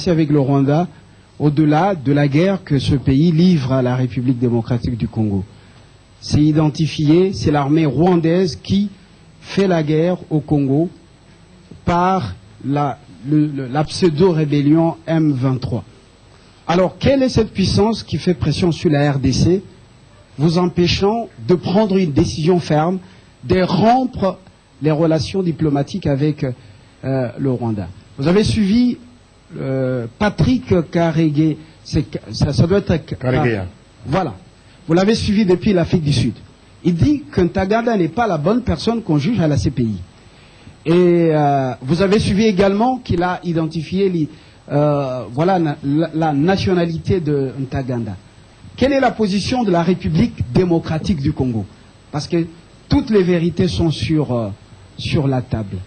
passé avec le Rwanda au-delà de la guerre que ce pays livre à la République démocratique du Congo. C'est identifié, c'est l'armée rwandaise qui fait la guerre au Congo par la pseudo-rébellion M23. Alors, quelle est cette puissance qui fait pression sur la RDC, vous empêchant de prendre une décision ferme, de rompre les relations diplomatiques avec le Rwanda? Vous avez suivi Patrick Karegeya, ça doit être Karegeya. Voilà. Vous l'avez suivi depuis l'Afrique du Sud. Il dit que Ntaganda n'est pas la bonne personne qu'on juge à la CPI. Et vous avez suivi également qu'il a identifié voilà, la nationalité de Ntaganda. Quelle est la position de la République démocratique du Congo? Parce que toutes les vérités sont sur la table.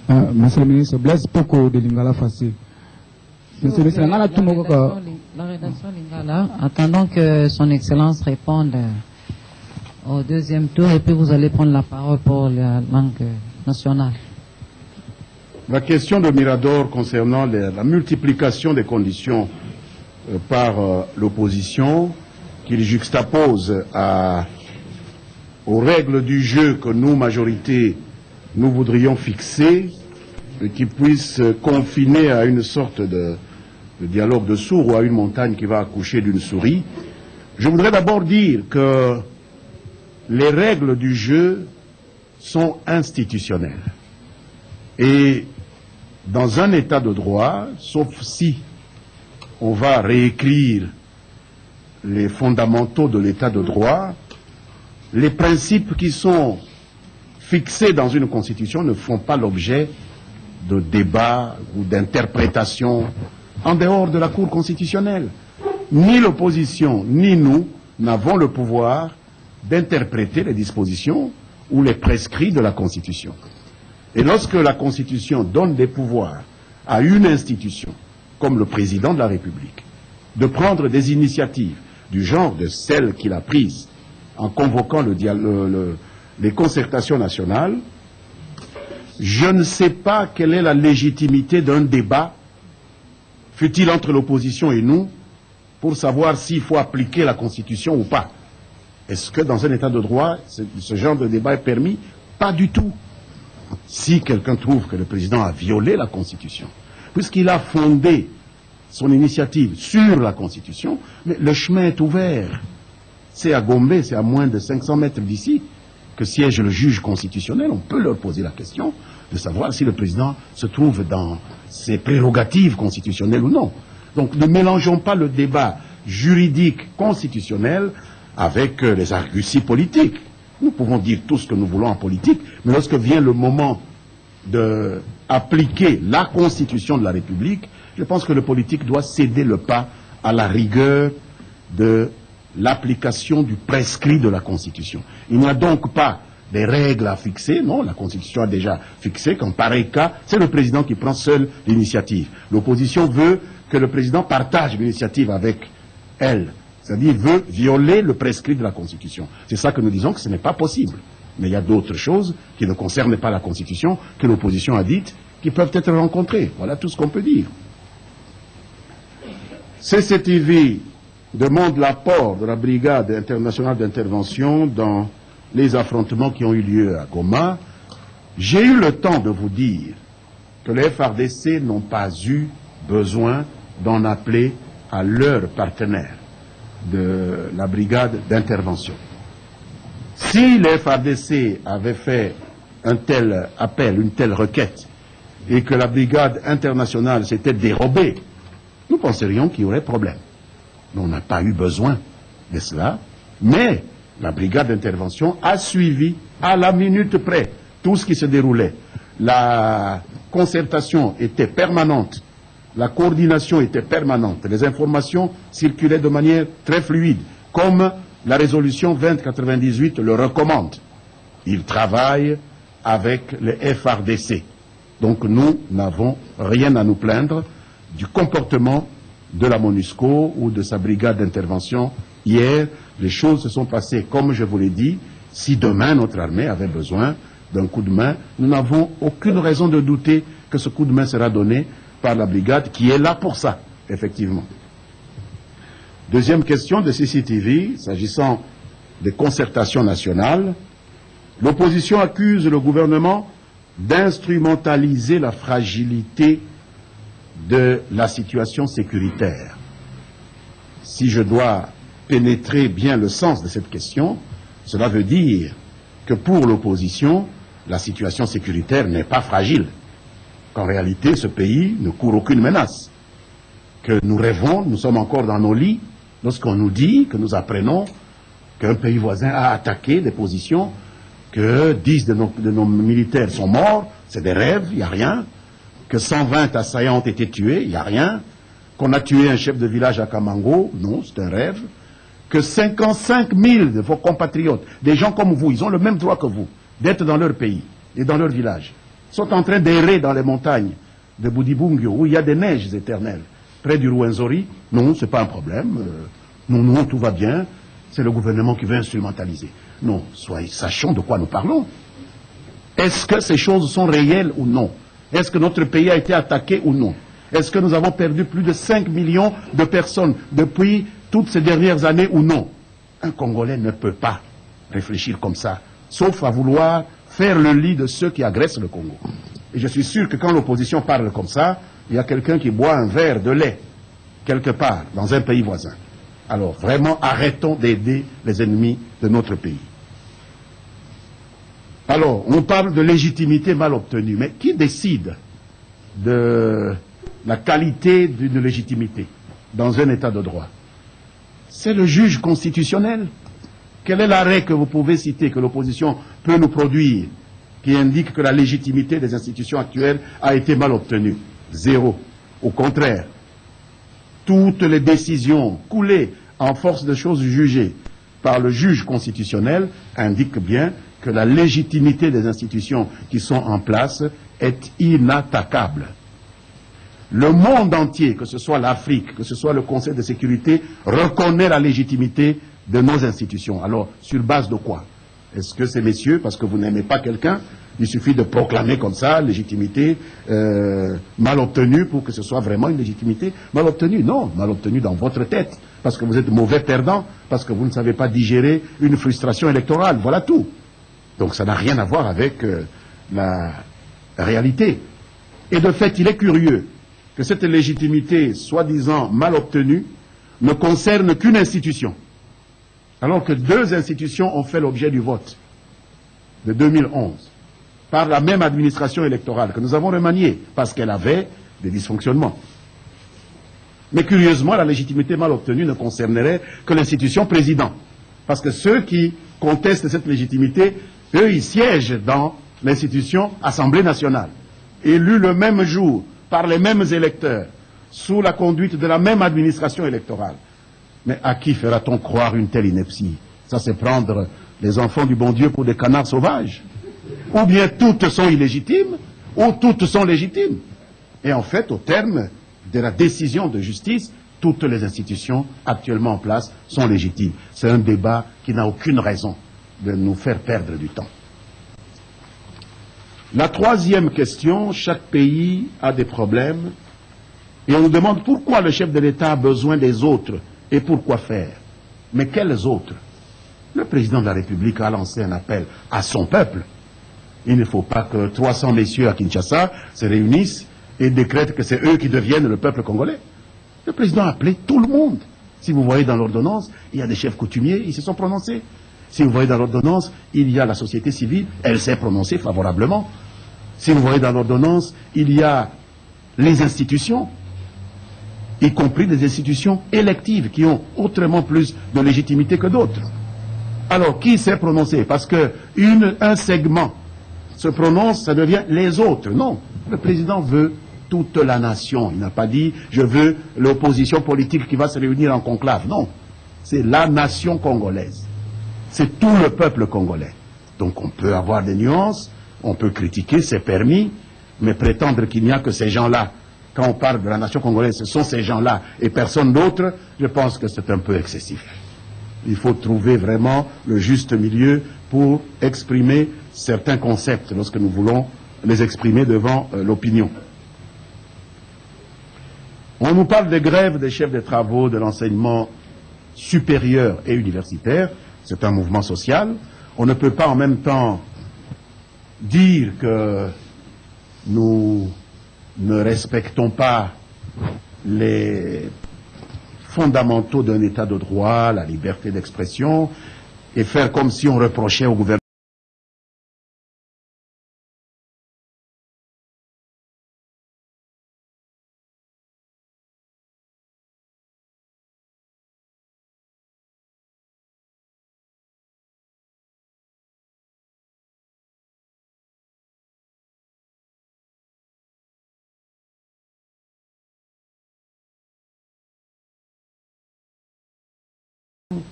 Monsieur le ministre, Blaise Poko de Lingala Facile. Monsieur le ministre, la rédaction Lingala, attendant que son Excellence réponde au deuxième tour, et puis vous allez prendre la parole pour la langue nationale. La question de Mirador concernant la multiplication des conditions par l'opposition, qu'il juxtapose aux règles du jeu que nous, majorité, nous voudrions fixer, et qui puisse confiner à une sorte de dialogue de sourds ou à une montagne qui va accoucher d'une souris. Je voudrais d'abord dire que les règles du jeu sont institutionnelles. Et dans un état de droit, sauf si on va réécrire les fondamentaux de l'état de droit, les principes qui sont fixés dans une constitution ne font pas l'objet de débats ou d'interprétations en dehors de la Cour constitutionnelle. Ni l'opposition, ni nous n'avons le pouvoir d'interpréter les dispositions ou les prescrits de la Constitution. Et lorsque la Constitution donne des pouvoirs à une institution, comme le président de la République, de prendre des initiatives du genre de celles qu'il a prises en convoquant les concertations nationales, je ne sais pas quelle est la légitimité d'un débat, fût-il entre l'opposition et nous, pour savoir s'il faut appliquer la Constitution ou pas. Est-ce que dans un état de droit, ce genre de débat est permis? Pas du tout. Si quelqu'un trouve que le président a violé la Constitution, puisqu'il a fondé son initiative sur la Constitution, mais le chemin est ouvert. C'est à Gombe, c'est à moins de 500 mètres d'ici, que siège le juge constitutionnel. On peut leur poser la question de savoir si le président se trouve dans ses prérogatives constitutionnelles ou non. Donc ne mélangeons pas le débat juridique constitutionnel avec les arguties politiques. Nous pouvons dire tout ce que nous voulons en politique, mais lorsque vient le moment d'appliquer la Constitution de la République, je pense que le politique doit céder le pas à la rigueur de l'application du prescrit de la Constitution. Il n'y a donc pas des règles à fixer, non, la Constitution a déjà fixé qu'en pareil cas, c'est le président qui prend seul l'initiative. L'opposition veut que le président partage l'initiative avec elle, c'est-à-dire veut violer le prescrit de la Constitution. C'est ça que nous disons que ce n'est pas possible. Mais il y a d'autres choses qui ne concernent pas la Constitution, que l'opposition a dites, qui peuvent être rencontrées. Voilà tout ce qu'on peut dire. CCTV demande l'apport de la brigade internationale d'intervention dans les affrontements qui ont eu lieu à Goma. J'ai eu le temps de vous dire que les FARDC n'ont pas eu besoin d'en appeler à leurs partenaires de la brigade d'intervention. Si les FARDC avaient fait un tel appel, une telle requête, et que la brigade internationale s'était dérobée, nous penserions qu'il y aurait problème. Mais on n'a pas eu besoin de cela, mais la brigade d'intervention a suivi à la minute près tout ce qui se déroulait. La concertation était permanente, la coordination était permanente, les informations circulaient de manière très fluide, comme la résolution 2098 le recommande. Ils travaillent avec les FARDC. Donc nous n'avons rien à nous plaindre du comportement de la MONUSCO ou de sa brigade d'intervention. Hier, les choses se sont passées comme je vous l'ai dit. Si demain notre armée avait besoin d'un coup de main, nous n'avons aucune raison de douter que ce coup de main sera donné par la brigade qui est là pour ça, effectivement. Deuxième question de CCTV, s'agissant des concertations nationales, l'opposition accuse le gouvernement d'instrumentaliser la fragilité de la situation sécuritaire. Si je dois pénétrer bien le sens de cette question, cela veut dire que pour l'opposition, la situation sécuritaire n'est pas fragile. Qu'en réalité, ce pays ne court aucune menace. Que nous rêvons, nous sommes encore dans nos lits, lorsqu'on nous dit, que nous apprenons qu'un pays voisin a attaqué des positions, que 10 de nos militaires sont morts, c'est des rêves, il n'y a rien. Que 120 assaillants ont été tués, il n'y a rien. Qu'on a tué un chef de village à Kamango, non, c'est un rêve. Que 55 000 de vos compatriotes, des gens comme vous, ils ont le même droit que vous, d'être dans leur pays et dans leur village, sont en train d'errer dans les montagnes de Boudibungyo, où il y a des neiges éternelles, près du Rwenzori, non, ce n'est pas un problème, non, tout va bien, c'est le gouvernement qui veut instrumentaliser. Non, sachons de quoi nous parlons. Est-ce que ces choses sont réelles ou non? Est-ce que notre pays a été attaqué ou non? Est-ce que nous avons perdu plus de 5 millions de personnes depuis toutes ces dernières années ou non? Un Congolais ne peut pas réfléchir comme ça, sauf à vouloir faire le lit de ceux qui agressent le Congo. Et je suis sûr que quand l'opposition parle comme ça, il y a quelqu'un qui boit un verre de lait, quelque part, dans un pays voisin. Alors, vraiment, arrêtons d'aider les ennemis de notre pays. Alors, on parle de légitimité mal obtenue, mais qui décide de la qualité d'une légitimité dans un état de droit? C'est le juge constitutionnel. Quel est l'arrêt que vous pouvez citer, que l'opposition peut nous produire, qui indique que la légitimité des institutions actuelles a été mal obtenue? Zéro. Au contraire, toutes les décisions coulées en force de choses jugées par le juge constitutionnel indiquent bien que la légitimité des institutions qui sont en place est inattaquable. Le monde entier, que ce soit l'Afrique, que ce soit le Conseil de sécurité, reconnaît la légitimité de nos institutions. Alors, sur base de quoi? Est-ce que ces messieurs, parce que vous n'aimez pas quelqu'un, il suffit de proclamer comme ça, légitimité mal obtenue pour que ce soit vraiment une légitimité mal obtenue? Non, mal obtenue dans votre tête, parce que vous êtes mauvais perdant, parce que vous ne savez pas digérer une frustration électorale, voilà tout. Donc ça n'a rien à voir avec la réalité. Et de fait, il est curieux que cette légitimité, soi-disant mal obtenue, ne concerne qu'une institution, alors que 2 institutions ont fait l'objet du vote de 2011, par la même administration électorale que nous avons remaniée, parce qu'elle avait des dysfonctionnements. Mais curieusement, la légitimité mal obtenue ne concernerait que l'institution président, parce que ceux qui contestent cette légitimité, eux, ils siègent dans l'institution Assemblée nationale, élus le même jour, par les mêmes électeurs, sous la conduite de la même administration électorale. Mais à qui fera-t-on croire une telle ineptie? Ça, c'est prendre les enfants du bon Dieu pour des canards sauvages. Ou bien toutes sont illégitimes, ou toutes sont légitimes. Et en fait, au terme de la décision de justice, toutes les institutions actuellement en place sont légitimes. C'est un débat qui n'a aucune raison de nous faire perdre du temps. La troisième question, chaque pays a des problèmes et on nous demande pourquoi le chef de l'État a besoin des autres et pourquoi faire. Mais quels autres? Le président de la République a lancé un appel à son peuple. Il ne faut pas que 300 messieurs à Kinshasa se réunissent et décrètent que c'est eux qui deviennent le peuple congolais. Le président a appelé tout le monde. Si vous voyez dans l'ordonnance, il y a des chefs coutumiers, ils se sont prononcés. Si vous voyez dans l'ordonnance, il y a la société civile, elle s'est prononcée favorablement. Si vous voyez dans l'ordonnance, il y a les institutions, y compris des institutions électives qui ont autrement plus de légitimité que d'autres. Alors, qui s'est prononcé? Parce qu'un segment se prononce, ça devient les autres. Non, le président veut toute la nation. Il n'a pas dit « je veux l'opposition politique qui va se réunir en conclave ». Non, c'est la nation congolaise. C'est tout le peuple congolais. Donc on peut avoir des nuances, on peut critiquer, c'est permis, mais prétendre qu'il n'y a que ces gens-là, quand on parle de la nation congolaise, ce sont ces gens-là et personne d'autre, je pense que c'est un peu excessif. Il faut trouver vraiment le juste milieu pour exprimer certains concepts lorsque nous voulons les exprimer devant l'opinion. On nous parle de grève des chefs de travaux de l'enseignement supérieur et universitaire. C'est un mouvement social. On ne peut pas en même temps dire que nous ne respectons pas les fondamentaux d'un état de droit, la liberté d'expression, et faire comme si on reprochait au gouvernement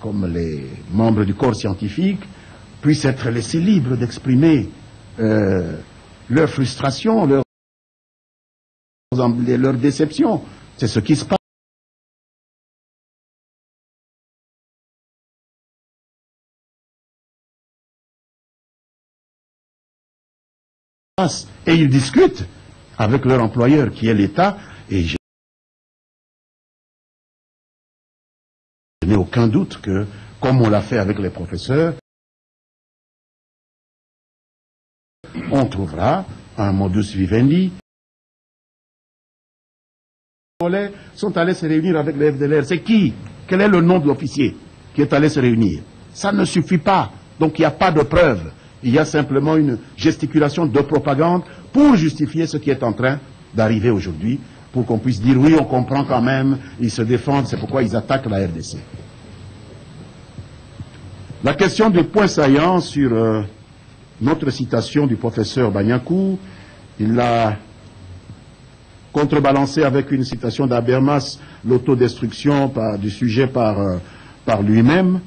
comme les membres du corps scientifique puissent être laissés libres d'exprimer leur frustration, leur déception. C'est ce qui se passe. Et ils discutent avec leur employeur qui est l'État. Et je n'ai aucun doute que, comme on l'a fait avec les professeurs, on trouvera un modus vivendi. Les sont allés se réunir avec les FDLR. C'est qui? Quel est le nom de l'officier qui est allé se réunir? Ça ne suffit pas. Donc il n'y a pas de preuve. Il y a simplement une gesticulation de propagande pour justifier ce qui est en train d'arriver aujourd'hui, pour qu'on puisse dire oui, on comprend quand même, ils se défendent, c'est pourquoi ils attaquent la RDC. La question du point saillant sur notre citation du professeur Banyakou, il l'a contrebalancé avec une citation d'Habermas, l'autodestruction du sujet par lui-même.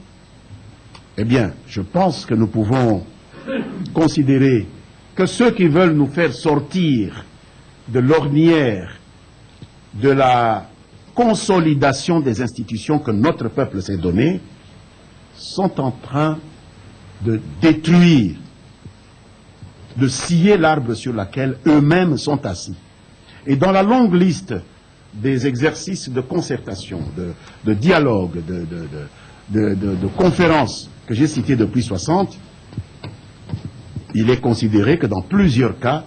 Eh bien, je pense que nous pouvons considérer que ceux qui veulent nous faire sortir de l'ornière de la consolidation des institutions que notre peuple s'est données sont en train de détruire, de scier l'arbre sur lequel eux-mêmes sont assis. Et dans la longue liste des exercices de concertation, de dialogue, de conférences que j'ai citées depuis 60, il est considéré que dans plusieurs cas,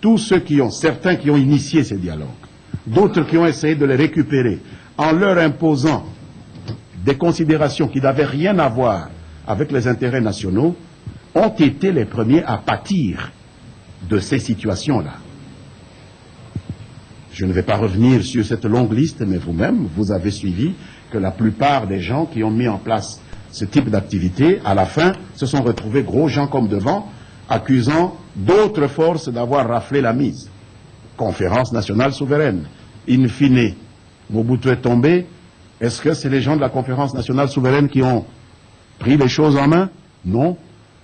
tous ceux certains qui ont initié ces dialogues, d'autres qui ont essayé de les récupérer en leur imposant des considérations qui n'avaient rien à voir avec les intérêts nationaux, ont été les premiers à pâtir de ces situations-là. Je ne vais pas revenir sur cette longue liste, mais vous-même, vous avez suivi que la plupart des gens qui ont mis en place ce type d'activité, à la fin, se sont retrouvés gros gens comme devant, accusant d'autres forces d'avoir raflé la mise. Conférence nationale souveraine. In fine, Mobutu est tombé. Est-ce que c'est les gens de la conférence nationale souveraine qui ont pris les choses en main? Non.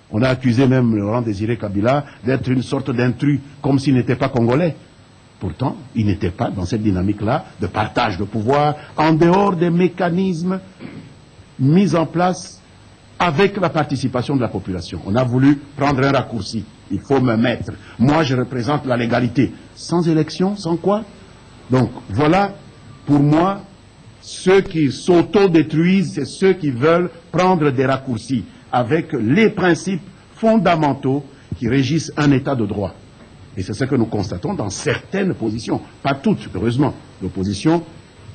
On a accusé même Laurent Désiré Kabila d'être une sorte d'intrus, comme s'il n'était pas congolais. Pourtant, il n'était pas dans cette dynamique-là de partage de pouvoir, en dehors des mécanismes mis en place avec la participation de la population. On a voulu prendre un raccourci. Il faut me mettre. Moi, je représente la légalité. Sans élection, sans quoi? Donc, voilà, pour moi, ceux qui s'auto-détruisent, c'est ceux qui veulent prendre des raccourcis avec les principes fondamentaux qui régissent un état de droit. Et c'est ce que nous constatons dans certaines positions. Pas toutes, heureusement. L'opposition,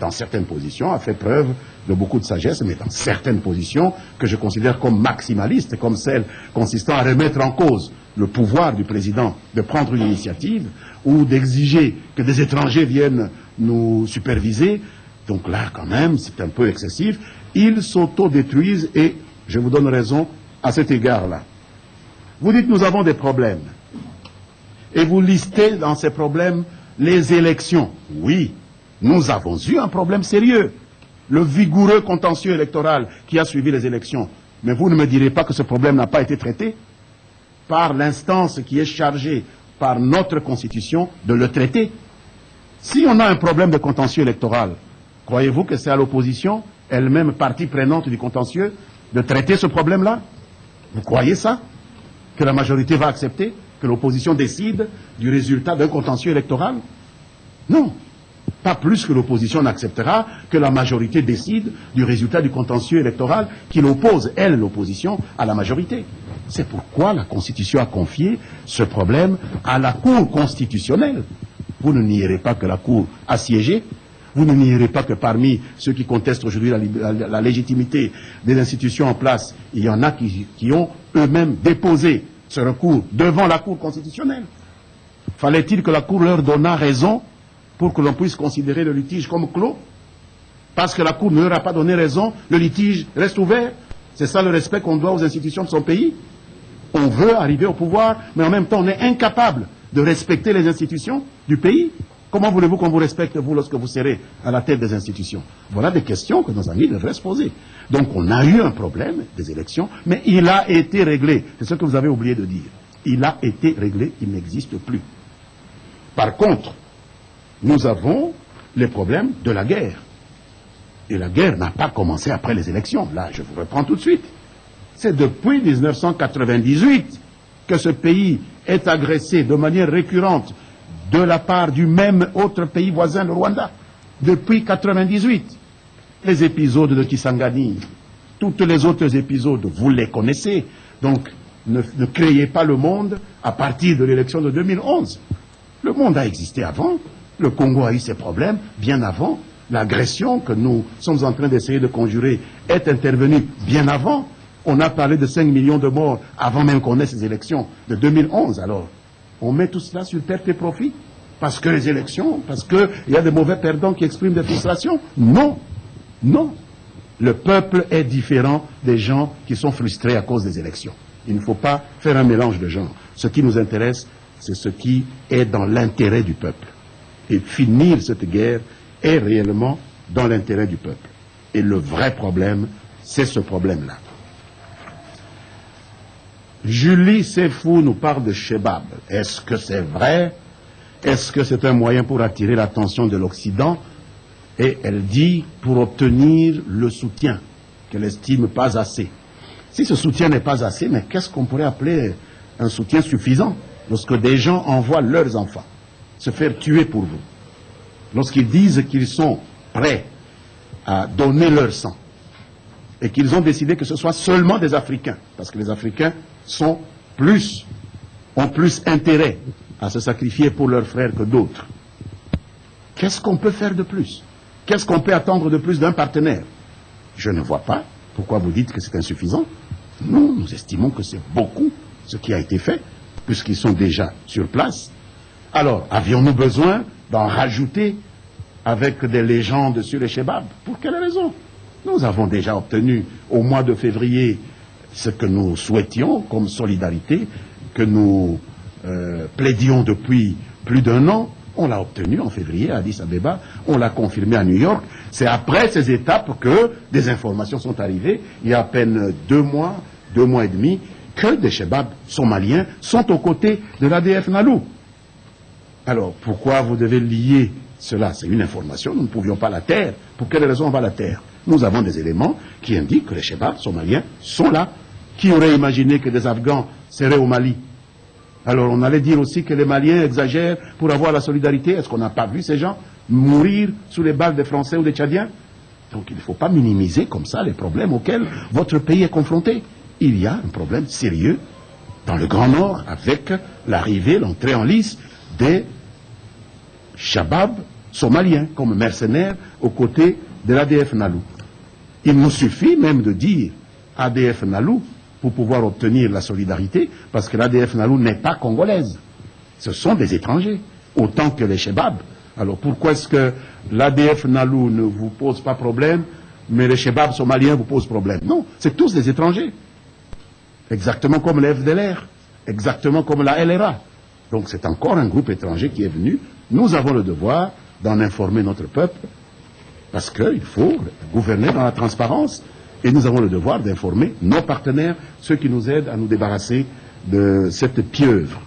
dans certaines positions, a fait preuve de beaucoup de sagesse, mais dans certaines positions que je considère comme maximalistes, comme celles consistant à remettre en cause le pouvoir du président de prendre une initiative ou d'exiger que des étrangers viennent nous superviser. Donc là, quand même, c'est un peu excessif. Ils s'autodétruisent et je vous donne raison à cet égard-là. Vous dites nous avons des problèmes. Et vous listez dans ces problèmes les élections. Oui, nous avons eu un problème sérieux. Le vigoureux contentieux électoral qui a suivi les élections. Mais vous ne me direz pas que ce problème n'a pas été traité par l'instance qui est chargée par notre Constitution de le traiter. Si on a un problème de contentieux électoral, croyez-vous que c'est à l'opposition? elle-même partie prenante du contentieux, de traiter ce problème-là? Vous croyez ça? Que la majorité va accepter que l'opposition décide du résultat d'un contentieux électoral? Non. Pas plus que l'opposition n'acceptera que la majorité décide du résultat du contentieux électoral qu'il oppose, elle, l'opposition, à la majorité. C'est pourquoi la Constitution a confié ce problème à la Cour constitutionnelle. Vous ne nierez pas que la Cour a siégé. Vous ne nierez pas que parmi ceux qui contestent aujourd'hui la légitimité des institutions en place, il y en a qui ont eux-mêmes déposé ce recours devant la Cour constitutionnelle. Fallait-il que la Cour leur donnât raison pour que l'on puisse considérer le litige comme clos? Parce que la Cour ne leur a pas donné raison, le litige reste ouvert. C'est ça le respect qu'on doit aux institutions de son pays. On veut arriver au pouvoir, mais en même temps on est incapable de respecter les institutions du pays. Comment voulez-vous qu'on vous respecte, vous, lorsque vous serez à la tête des institutions? Voilà des questions que nos amis devraient se poser. Donc on a eu un problème des élections, mais il a été réglé. C'est ce que vous avez oublié de dire. Il a été réglé, il n'existe plus. Par contre, nous avons les problèmes de la guerre. Et la guerre n'a pas commencé après les élections. Là, je vous reprends tout de suite. C'est depuis 1998 que ce pays est agressé de manière récurrente de la part du même autre pays voisin, le Rwanda. Depuis 1998. Les épisodes de Kisangani, tous les autres épisodes, vous les connaissez. Donc, ne créez pas le monde à partir de l'élection de 2011. Le monde a existé avant. Le Congo a eu ses problèmes bien avant. L'agression que nous sommes en train d'essayer de conjurer est intervenue bien avant. On a parlé de 5 millions de morts avant même qu'on ait ces élections de 2011. Alors, on met tout cela sur perte et profit parce que les élections, parce qu'il y a des mauvais perdants qui expriment des frustrations? Non, non. Le peuple est différent des gens qui sont frustrés à cause des élections. Il ne faut pas faire un mélange de genres. Ce qui nous intéresse, c'est ce qui est dans l'intérêt du peuple. Et finir cette guerre est réellement dans l'intérêt du peuple. Et le vrai problème, c'est ce problème-là. Julie Sefou nous parle de Shebab. Est-ce que c'est vrai? Est-ce que c'est un moyen pour attirer l'attention de l'Occident? Et elle dit pour obtenir le soutien qu'elle estime pas assez. Si ce soutien n'est pas assez, mais qu'est-ce qu'on pourrait appeler un soutien suffisant lorsque des gens envoient leurs enfants se faire tuer pour vous? Lorsqu'ils disent qu'ils sont prêts à donner leur sang et qu'ils ont décidé que ce soit seulement des Africains, parce que les Africains ont plus intérêt à se sacrifier pour leurs frères que d'autres. Qu'est-ce qu'on peut faire de plus? Qu'est-ce qu'on peut attendre de plus d'un partenaire? Je ne vois pas pourquoi vous dites que c'est insuffisant. Non, nous estimons que c'est beaucoup ce qui a été fait, puisqu'ils sont déjà sur place. Alors, avions-nous besoin d'en rajouter avec des légendes sur les Shebab? Pour quelle raison? Nous avons déjà obtenu au mois de février ce que nous souhaitions comme solidarité, que nous plaidions depuis plus d'1 an. On l'a obtenu en février à Addis Abeba, on l'a confirmé à New York. C'est après ces étapes que des informations sont arrivées, il y a à peine 2 mois, 2 mois et demi, que des Shebab somaliens sont aux côtés de l'ADF Nalu. Alors, pourquoi vous devez lier cela? C'est une information, nous ne pouvions pas la taire. Pour quelle raison on va la taire? Nous avons des éléments qui indiquent que les Shebab somaliens sont là. Qui aurait imaginé que des Afghans seraient au Mali? Alors on allait dire aussi que les Maliens exagèrent pour avoir la solidarité. Est-ce qu'on n'a pas vu ces gens mourir sous les balles des Français ou des Tchadiens? Donc il ne faut pas minimiser comme ça les problèmes auxquels votre pays est confronté. Il y a un problème sérieux dans le Grand Nord avec l'arrivée, l'entrée en lice des Shabab somaliens comme mercenaires aux côtés de l'ADF Nalu. Il nous suffit même de dire ADF Nalu pour pouvoir obtenir la solidarité, parce que l'ADF Nalu n'est pas congolaise. Ce sont des étrangers, autant que les Shebab. Alors pourquoi est-ce que l'ADF Nalu ne vous pose pas problème, mais les Shebab somaliens vous posent problème? Non, c'est tous des étrangers. Exactement comme les FDLR, exactement comme la LRA. Donc c'est encore un groupe étranger qui est venu. Nous avons le devoir d'en informer notre peuple, parce qu'il faut gouverner dans la transparence. Et nous avons le devoir d'informer nos partenaires, ceux qui nous aident à nous débarrasser de cette pieuvre.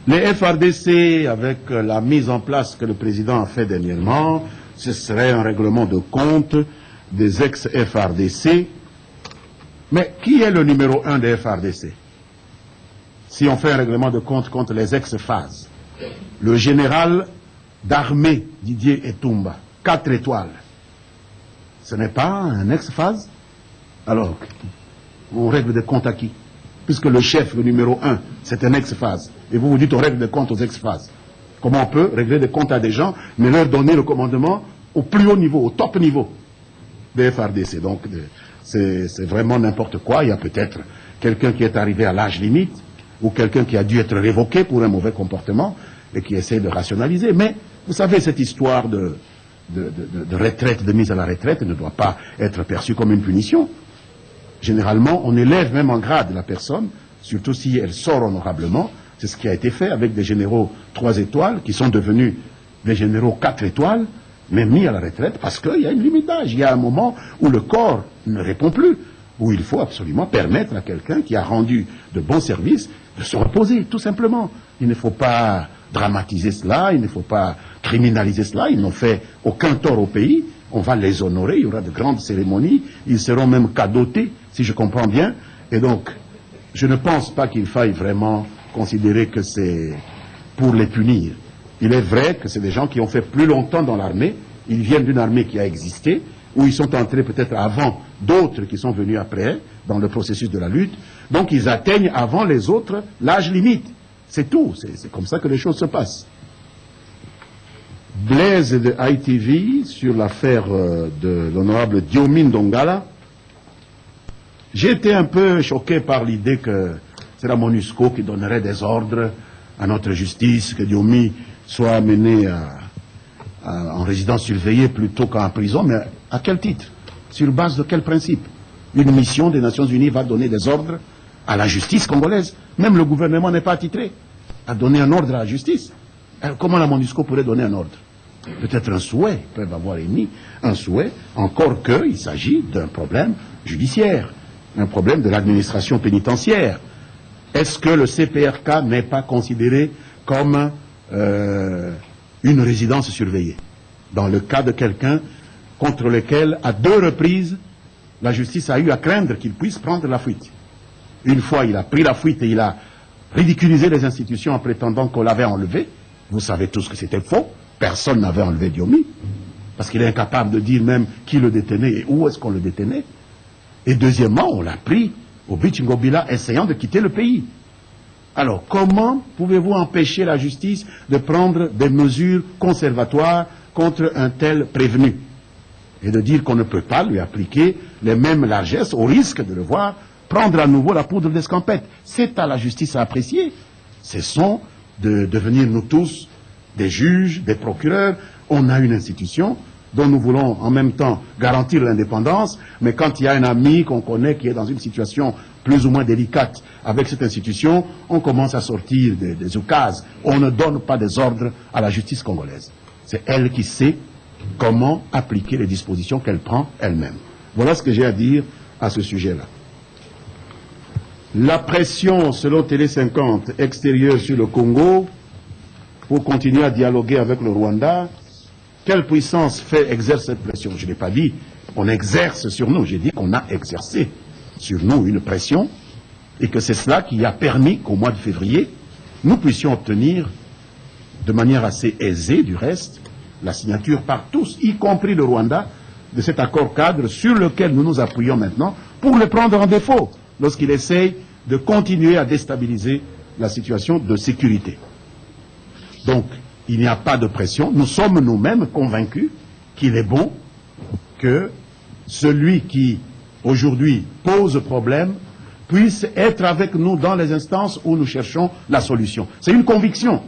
Les FRDC, avec la mise en place que le président a fait dernièrement, ce serait un règlement de compte des ex-FRDC. Mais qui est le numéro 1 des FRDC? Si on fait un règlement de compte contre les ex-FAS, le général d'armée Didier Etumba, 4 étoiles, ce n'est pas un ex-FAS? Alors, on règle des comptes à qui? Puisque le chef, le numéro 1, c'est un ex-FAS. Et vous vous dites on règle des comptes aux ex-FAS. Comment on peut régler des comptes à des gens, mais leur donner le commandement au plus haut niveau, au top niveau des FRDC? Donc, c'est vraiment n'importe quoi. Il y a peut-être quelqu'un qui est arrivé à l'âge limite, ou quelqu'un qui a dû être révoqué pour un mauvais comportement, et qui essaie de rationaliser. Mais, vous savez, cette histoire de retraite, de mise à la retraite, ne doit pas être perçue comme une punition. Généralement, on élève même en grade la personne, surtout si elle sort honorablement. C'est ce qui a été fait avec des généraux 3 étoiles, qui sont devenus des généraux 4 étoiles, mais mis à la retraite, parce qu'il y a une limite d'âge. Il y a un moment où le corps ne répond plus, où il faut absolument permettre à quelqu'un qui a rendu de bons services de se reposer, tout simplement. Il ne faut pas dramatiser cela, il ne faut pas criminaliser cela. Ils n'ont fait aucun tort au pays. On va les honorer, il y aura de grandes cérémonies, ils seront même cadotés, si je comprends bien. Et donc, je ne pense pas qu'il faille vraiment considérer que c'est pour les punir. Il est vrai que c'est des gens qui ont fait plus longtemps dans l'armée, ils viennent d'une armée qui a existé, où ils sont entrés peut-être avant d'autres qui sont venus après, dans le processus de la lutte. Donc ils atteignent avant les autres l'âge limite. C'est tout, c'est comme ça que les choses se passent. Blaise de ITV sur l'affaire de l'honorable Diomi Ndongala. J'ai été un peu choqué par l'idée que c'est la MONUSCO qui donnerait des ordres à notre justice, que Diomi soit amené en résidence surveillée plutôt qu'en prison. Mais à quel titre? Sur base de quel principe? Une mission des Nations Unies va donner des ordres à la justice congolaise. Même le gouvernement n'est pas attitré à donner un ordre à la justice. Alors, comment la MONUSCO pourrait donner un ordre? Peut-être un souhait, ils peuvent avoir émis un souhait, encore qu'il s'agit d'un problème judiciaire, un problème de l'administration pénitentiaire. Est-ce que le CPRK n'est pas considéré comme une résidence surveillée, dans le cas de quelqu'un contre lequel, à 2 reprises, la justice a eu à craindre qu'il puisse prendre la fuite? Une fois, il a pris la fuite et il a ridiculisé les institutions en prétendant qu'on l'avait enlevé. Vous savez tous que c'était faux. Personne n'avait enlevé Diomi, parce qu'il est incapable de dire même qui le détenait et où est-ce qu'on le détenait. Et deuxièmement, on l'a pris au Bichingobila essayant de quitter le pays. Alors, comment pouvez-vous empêcher la justice de prendre des mesures conservatoires contre un tel prévenu et de dire qu'on ne peut pas lui appliquer les mêmes largesses au risque de le voir prendre à nouveau la poudre d'escampette? C'est à la justice à apprécier. Cessons de devenir nous tous des juges, des procureurs. On a une institution dont nous voulons en même temps garantir l'indépendance, mais quand il y a un ami qu'on connaît qui est dans une situation plus ou moins délicate avec cette institution, on commence à sortir des oukases. On ne donne pas des ordres à la justice congolaise. C'est elle qui sait comment appliquer les dispositions qu'elle prend elle-même. Voilà ce que j'ai à dire à ce sujet-là. La pression, selon Télé 50, extérieure sur le Congo, pour continuer à dialoguer avec le Rwanda, quelle puissance exerce cette pression? Je n'ai pas dit on exerce sur nous, j'ai dit qu'on a exercé sur nous une pression, et que c'est cela qui a permis qu'au mois de février, nous puissions obtenir, de manière assez aisée du reste, la signature par tous, y compris le Rwanda, de cet accord cadre sur lequel nous nous appuyons maintenant pour le prendre en défaut lorsqu'il essaye de continuer à déstabiliser la situation de sécurité. Donc, il n'y a pas de pression. Nous sommes nous-mêmes convaincus qu'il est bon que celui qui, aujourd'hui, pose problème, puisse être avec nous dans les instances où nous cherchons la solution. C'est une conviction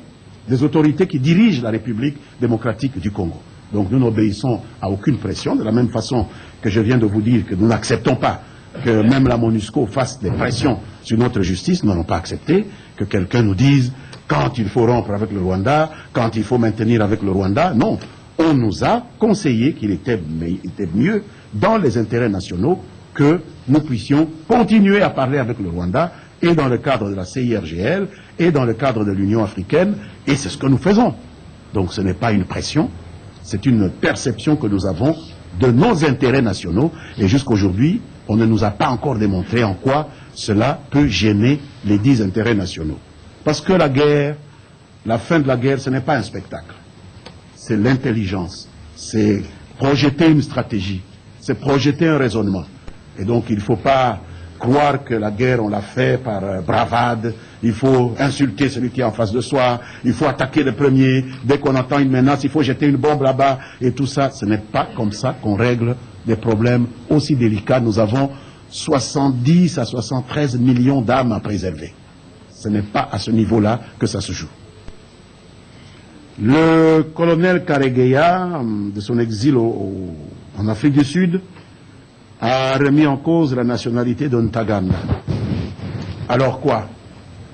des autorités qui dirigent la République démocratique du Congo. Donc, nous n'obéissons à aucune pression, de la même façon que je viens de vous dire que nous n'acceptons pas que même la MONUSCO fasse des pressions sur notre justice. Nous n'allons pas accepter que quelqu'un nous dise quand il faut rompre avec le Rwanda, quand il faut maintenir avec le Rwanda. Non, on nous a conseillé qu'il était mieux dans les intérêts nationaux que nous puissions continuer à parler avec le Rwanda, et dans le cadre de la CIRGL, et dans le cadre de l'Union africaine, et c'est ce que nous faisons. Donc ce n'est pas une pression, C'est une perception que nous avons de nos intérêts nationaux et jusqu'aujourd'hui, on ne nous a pas encore démontré en quoi cela peut gêner les 10 intérêts nationaux. Parce que la guerre, la fin de la guerre, ce n'est pas un spectacle. C'est l'intelligence, c'est projeter une stratégie, c'est projeter un raisonnement. Et donc il ne faut pas croire que la guerre, on l'a fait par bravade, il faut insulter celui qui est en face de soi, il faut attaquer le premier, dès qu'on entend une menace, il faut jeter une bombe là-bas, et tout ça, ce n'est pas comme ça qu'on règle des problèmes aussi délicats. Nous avons 70 à 73 millions d'âmes à préserver. Ce n'est pas à ce niveau-là que ça se joue. Le colonel Karegeya, de son exil en Afrique du Sud, a remis en cause la nationalité de Ntaganda. Alors quoi?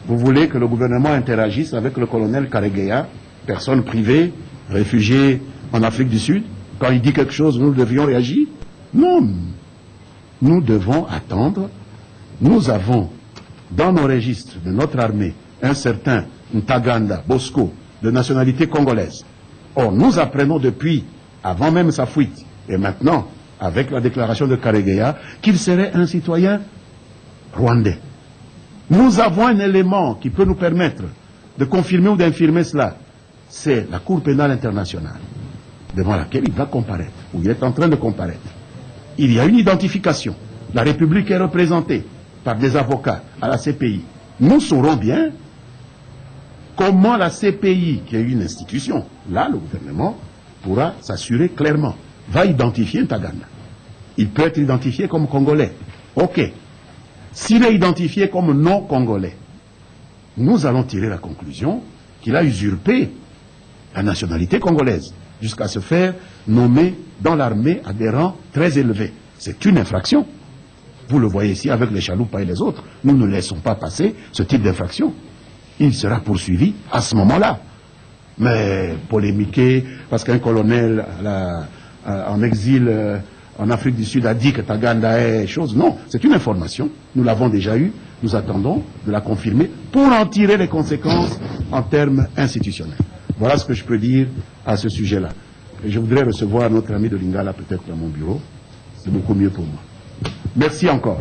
Vous voulez que le gouvernement interagisse avec le colonel Karegeya, personne privée, réfugié en Afrique du Sud? Quand il dit quelque chose, nous devions réagir? Non. Nous devons attendre. Nous avons dans nos registres de notre armée un certain Ntaganda Bosco de nationalité congolaise. Or, nous apprenons depuis, avant même sa fuite, et maintenant, avec la déclaration de Karegeya, qu'il serait un citoyen rwandais. Nous avons un élément qui peut nous permettre de confirmer ou d'infirmer cela. C'est la Cour pénale internationale, devant laquelle il va comparaître, ou il est en train de comparaître. Il y a une identification. La République est représentée par des avocats à la CPI. Nous saurons bien comment la CPI, qui est une institution, là, le gouvernement pourra s'assurer clairement, va identifier Ntaganda. Il peut être identifié comme Congolais. Ok. S'il est identifié comme non Congolais, nous allons tirer la conclusion qu'il a usurpé la nationalité congolaise, jusqu'à se faire nommer dans l'armée à des rangs très élevés. C'est une infraction. Vous le voyez ici avec les Chaloupa et les autres. Nous ne laissons pas passer ce type d'infraction. Il sera poursuivi à ce moment-là. Mais polémiquer, parce qu'un colonel en exil en Afrique du Sud a dit que Ntaganda est chose, non, c'est une information. Nous l'avons déjà eue. Nous attendons de la confirmer pour en tirer les conséquences en termes institutionnels. Voilà ce que je peux dire à ce sujet-là. Et je voudrais recevoir notre ami de Lingala peut-être dans mon bureau. C'est beaucoup mieux pour moi. Merci encore.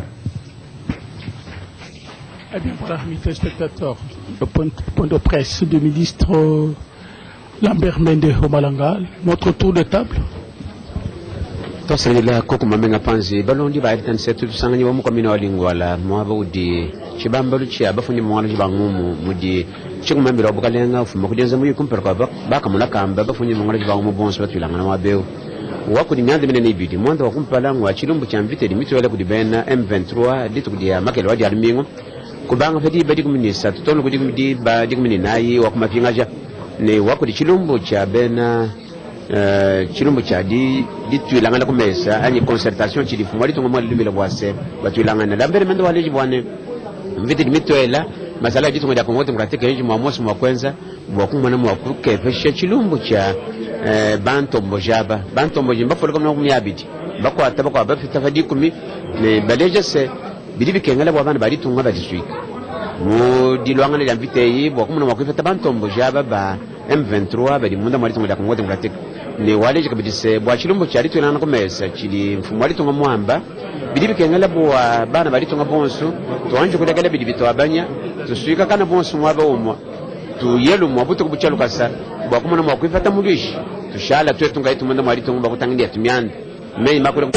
Eh bien voilà, mes téléspectateurs, le point de presse du ministre Lambert Mende Omalanga, notre tour de table. Tosela koko mamenga panzi balondi ba editan setu sangani wa mukomino walingwala mwaba udi chibambalu chia bafunyi mwana chibangumu mudi chikumambira obukalenga ufuma kujenza muyi kumperka baka mulakamba bafunyi mwana chibangumu bonso batwilanga na mabeo wakudi nyanze mene nibidi mwanda wakumpala ngwa chilumbu cha mvite limitwele kudibena M23 ditu kudia makelo wadi alimingo kubanga fedi badi kuminisa tutono kudi kumidi badi kumini nayi wakumapingaja ne wakudi chilumbu cha bena chilumbu cha di tuilanga na kumesa ani concertation chili fumari tunga mwali lumila bwase batuilanga na lambere mendo waleji bwane mvite limitwela masala ditu ngada kongote mkateke yeji mwamosi mwakwenza bwakumwana mwakuke peshe chilumbu cha bantombo jaba bantombo jimba folika mna kumyabiti bakwata bakwa bafita fadi kumi ne baleje se bidibi kengala bwabana bali tunga badiswika mu dilwanga ne mvite yi bwakumwana mwakufe bantombo jaba ba M23 bali munda mwali tunga kongote mkateke ne waleje kabidise bwa chilumbu cha litu nana kumesa chili mfumo wali tunga mwamba bidibi kengala bwa bana bali tunga bonsu tuanje kudagala bidibi to abanya tuswika kana bonsu mwaba umwa tu yelu mwabuto kubuchalu kasa bwa kumana mwakwifata mulishi tushala twetu ngaitu mwanda mwali tunga bakutangilia tumyanda mei makule